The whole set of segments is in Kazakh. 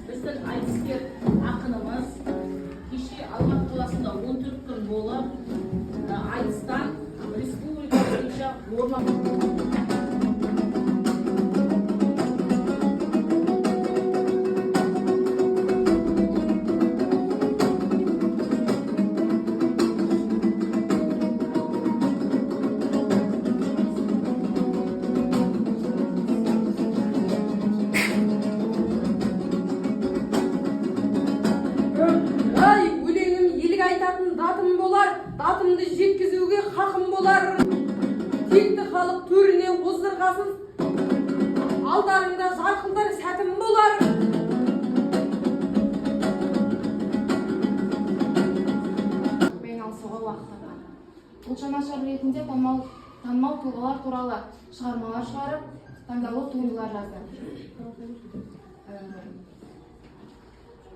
Біздің айтыскер ақынымыз кеше Алматы қаласында 14 күн болып айтыстан республика бойынша орын датым болар, датымды жеткізуге хақым болар. Текті халық төріне қоздырғасыз, алдарыңда жарқылдар сәтім болар. Айналысуға уақыт табады. Бұл жанашыр ретінде танымал тұлғалар туралы шығармалар шығарып, таңдаулы туындылар жазды.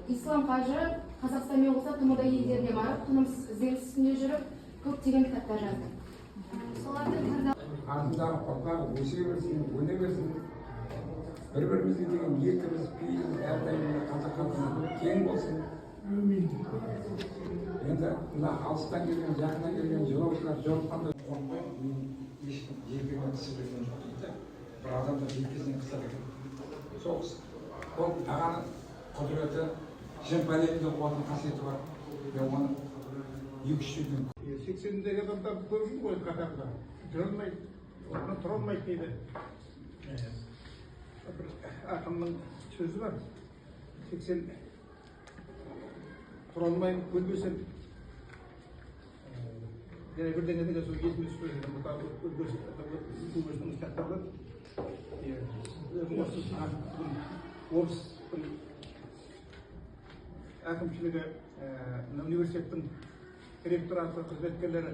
Ислам Қажы Қазақстанмен қоса тмд елдеріне барып, тынымсыз ізденіс үстінде жүріп, көптеген кітаптар жазды. Артындағы ұрпақтар өсе берсін, өне берсін. Бір-бірімізге деген ниетіміз, пейіліміз әрдайым қазақ халқына кең болсын. Енді мына алыстан келген, жақыннан келген жолаушылар жолыққанда қорықпай, мен ешкім желкемен қысып жүрген жоқ дейді. Бір адамдар желкесінен қыса берген. Соғыс. Ол ағаның құдіреті, жын пәлетінде қуатын қасиеті бар. Мен оны екі-үш сөзден 80-дегі адамдар көп жүр ғой қатарда. Тұра алмайды дейді. Бір ақынның сөзі бар. 80 тұра алмай өлбесем. Және бірдеңе деген сол есіме түсіп жүрген. Өлбесім ұстақтарды. Орыс әкімшілігі университеттің ректораты қызметкерлері